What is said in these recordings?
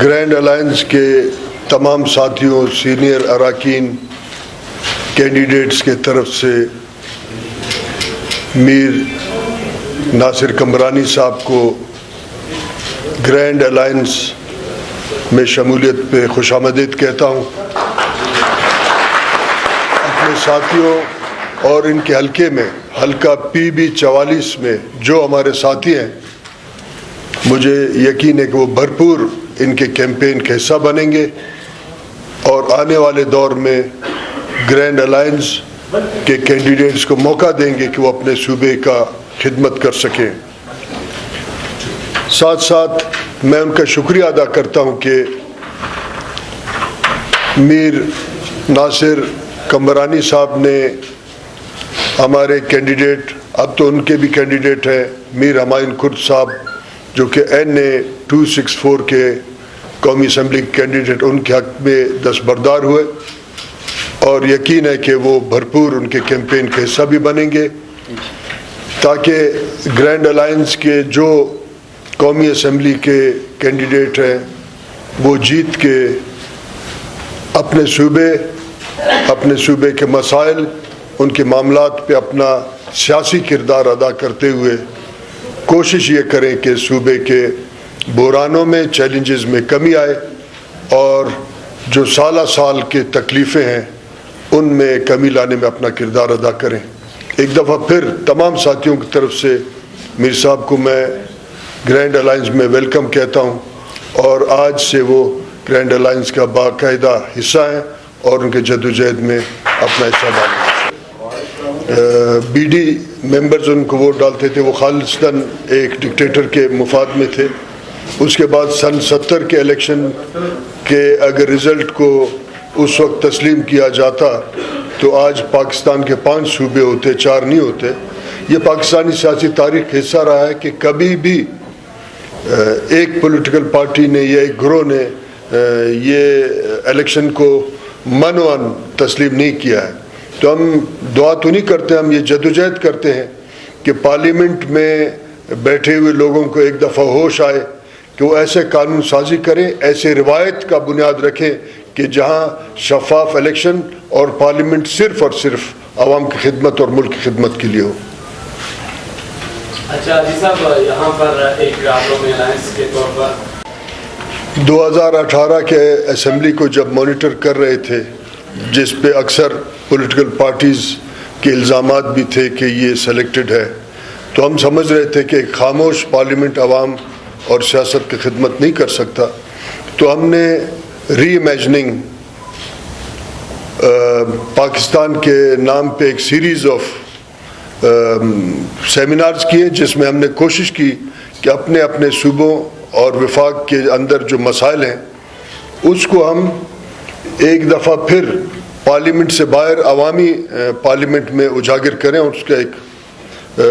Grand alliance کے تمام ساتھیوں، سینئر اراکین، کینڈیڈیٹس کے طرف سے میر ناصر کمرانی صاحب کو گرینڈ الائنس میں شمولیت پہ خوش آمدید کہتا ہوں۔ اپنے ساتھیوں اور ان کے حلقے میں، حلقہ PB44 میں جو ہمارے ساتھی ہیں، مجھے یقین ہے کہ وہ بھرپور ان کے کیمپین کا حصہ بنیں گے اور آنے والے دور میں گرینڈ الائنس کے کینڈیڈیٹس کو موقع دیں گے کہ وہ اپنے صوبے کا خدمت کر سکیں۔ ساتھ ساتھ میں ان کا شکریہ ادا کرتا ہوں کہ میر ناصر کمرانی صاحب نے ہمارے کینڈیڈیٹ، اب تو ان کے بھی کینڈیڈیٹ ہیں، میر ہمایون کرد صاحب جو کہ NA 264 کے قومی اسمبلی کینڈیڈیٹ، ان کے حق میں دستبردار ہوئے اور یقین ہے کہ وہ بھرپور ان کے کیمپین کا حصہ بھی بنیں گے تاکہ گرینڈ الائنس کے جو قومی اسمبلی کے کینڈیڈیٹ ہیں وہ جیت کے اپنے صوبے کے مسائل، ان کے معاملات پہ اپنا سیاسی کردار ادا کرتے ہوئے کوشش یہ کریں کہ صوبے کے بحرانوں میں، چیلنجز میں کمی آئے اور جو سالہ سال کے تکلیفیں ہیں ان میں کمی لانے میں اپنا کردار ادا کریں۔ ایک دفعہ پھر تمام ساتھیوں کی طرف سے میر صاحب کو میں گرینڈ الائنس میں ویلکم کہتا ہوں اور آج سے وہ گرینڈ الائنس کا باقاعدہ حصہ ہیں اور ان کے جدوجہد میں اپنا حصہ ڈالیں۔ BD ممبرز ان کو ووٹ ڈالتے تھے، وہ خالصتاً ایک ڈکٹیٹر کے مفاد میں تھے۔ اس کے بعد سن 70 کے الیکشن کے اگر رزلٹ کو اس وقت تسلیم کیا جاتا تو آج پاکستان کے 5 صوبے ہوتے، 4 نہیں ہوتے۔ یہ پاکستانی سیاسی تاریخ کا حصہ رہا ہے کہ کبھی بھی ایک پولیٹیکل پارٹی نے یا ایک گروہ نے یہ الیکشن کو منوان تسلیم نہیں کیا ہے۔ تو ہم دعا تو نہیں کرتے، ہم یہ جدوجہد کرتے ہیں کہ پارلیمنٹ میں بیٹھے ہوئے لوگوں کو ایک دفعہ ہوش آئے کہ وہ ایسے قانون سازی کریں، ایسے روایت کا بنیاد رکھیں کہ جہاں شفاف الیکشن اور پارلیمنٹ صرف اور صرف عوام کی خدمت اور ملک کی خدمت کے لیے ہو۔ اچھا جی صاحب، یہاں پر ایک قومی الائنس کے طور پر 2018 کے اسمبلی کو جب مانیٹر کر رہے تھے، جس پہ اکثر پولیٹیکل پارٹیز کے الزامات بھی تھے کہ یہ سلیکٹڈ ہے، تو ہم سمجھ رہے تھے کہ ایک خاموش پارلیمنٹ عوام اور سیاست کی خدمت نہیں کر سکتا، تو ہم نے ری امیجننگ پاکستان کے نام پہ ایک سیریز آف سیمینارز کیے جس میں ہم نے کوشش کی کہ اپنے اپنے صوبوں اور وفاق کے اندر جو مسائل ہیں اس کو ہم ایک دفعہ پھر پارلیمنٹ سے باہر عوامی پارلیمنٹ میں اجاگر کریں، اور اس کا ایک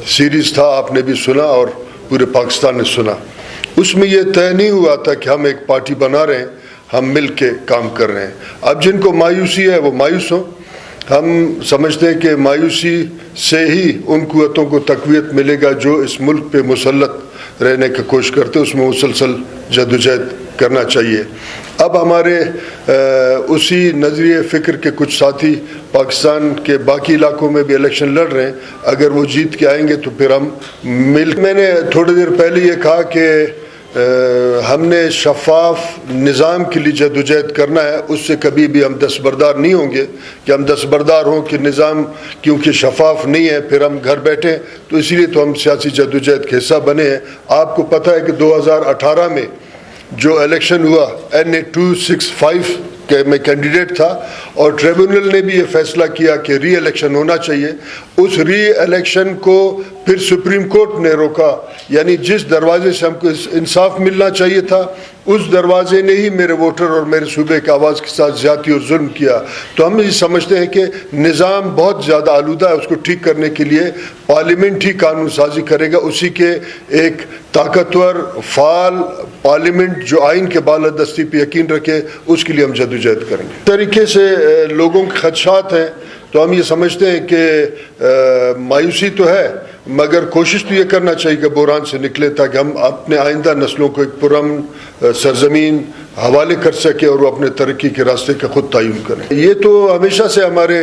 سیریز تھا، آپ نے بھی سنا اور پورے پاکستان نے سنا۔ اس میں یہ طے نہیں ہوا تھا کہ ہم ایک پارٹی بنا رہے ہیں، ہم مل کے کام کر رہے ہیں۔ اب جن کو مایوسی ہے وہ مایوس ہوں، ہم سمجھتے ہیں کہ مایوسی سے ہی ان قوتوں کو تقویت ملے گا جو اس ملک پہ مسلط رہنے کی کوشش کرتے، اس میں مسلسل جدوجہد کرنا چاہیے۔ اب ہمارے اسی نظریے فکر کے کچھ ساتھی پاکستان کے باقی علاقوں میں بھی الیکشن لڑ رہے ہیں، اگر وہ جیت کے آئیں گے تو پھر ہم میں نے تھوڑی دیر پہلے یہ کہا کہ ہم نے شفاف نظام کے لیے جدوجہد کرنا ہے، اس سے کبھی بھی ہم دستبردار نہیں ہوں گے کہ ہم دستبردار ہوں کہ نظام کیونکہ شفاف نہیں ہے پھر ہم گھر بیٹھیں، تو اسی لیے تو ہم سیاسی جدوجہد کا حصہ بنے ہیں۔ آپ کو پتہ ہے کہ 2018 میں جو الیکشن ہوا NA 265 کہ میں کینڈیڈیٹ تھا اور ٹریبونل نے بھی یہ فیصلہ کیا کہ ری الیکشن ہونا چاہیے۔ اس ری الیکشن کو پھر سپریم کورٹ نے روکا، یعنی جس دروازے سے ہم کو انصاف ملنا چاہیے تھا اس دروازے نے ہی میرے ووٹر اور میرے صوبے کے آواز کے ساتھ زیادتی اور ظلم کیا۔ تو ہم یہ سمجھتے ہیں کہ نظام بہت زیادہ آلودہ ہے، اس کو ٹھیک کرنے کے لیے پارلیمنٹ ہی قانون سازی کرے گا، اسی کے ایک طاقتور فعال پارلیمنٹ جو آئین کے بالادستی پہ یقین رکھے، اس کے لیے ہم جدوجہد کریں گے۔ اس طریقے سے لوگوں کے خدشات ہیں تو ہم یہ سمجھتے ہیں کہ مایوسی تو ہے مگر کوشش تو یہ کرنا چاہیے کہ بحران سے نکلے تاکہ ہم اپنے آئندہ نسلوں کو ایک پرامن سرزمین حوالے کر سکے اور وہ اپنے ترقی کے راستے کا خود تعین کریں. یہ تو ہمیشہ سے ہمارے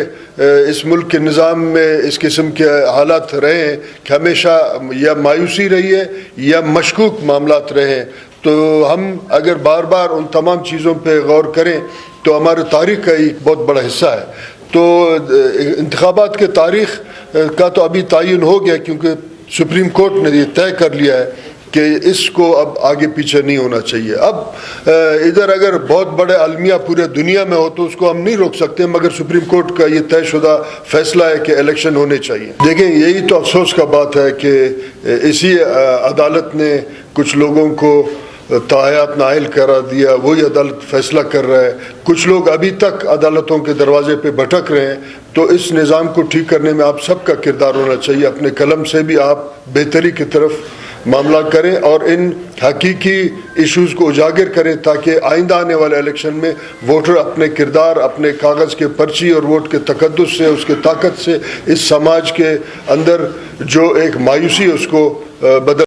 اس ملک کے نظام میں اس قسم کے حالات رہے ہیں کہ ہمیشہ یا مایوسی رہی ہے یا مشکوک معاملات رہے ہیں. تو ہم اگر بار بار ان تمام چیزوں پہ غور کریں تو ہمارے تاریخ کا ایک بہت بڑا حصہ ہے. تو انتخابات کے تاریخ کا تو ابھی تعین ہو گیا کیونکہ سپریم کورٹ نے یہ طے کر لیا ہے کہ اس کو اب آگے پیچھے نہیں ہونا چاہیے. اب ادھر اگر بہت بڑے المیہ پورے دنیا میں ہو تو اس کو ہم نہیں روک سکتے، مگر سپریم کورٹ کا یہ طے شدہ فیصلہ ہے کہ الیکشن ہونے چاہیے. دیکھیں یہی تو افسوس کا بات ہے کہ اسی عدالت نے کچھ لوگوں کو تاحیات نااہل کرا دیا، وہی عدالت فیصلہ کر رہا ہے. کچھ لوگ ابھی تک عدالتوں کے دروازے پہ بھٹک رہے ہیں. تو اس نظام کو ٹھیک کرنے میں آپ سب کا کردار ہونا چاہیے. اپنے قلم سے بھی آپ بہتری کی طرف معاملہ کریں اور ان حقیقی ایشوز کو اجاگر کریں تاکہ آئندہ آنے والے الیکشن میں ووٹر اپنے کردار، اپنے کاغذ کے پرچی اور ووٹ کے تقدس سے، اس کے طاقت سے اس سماج کے اندر جو ایک مایوسی ہے اس کو بدل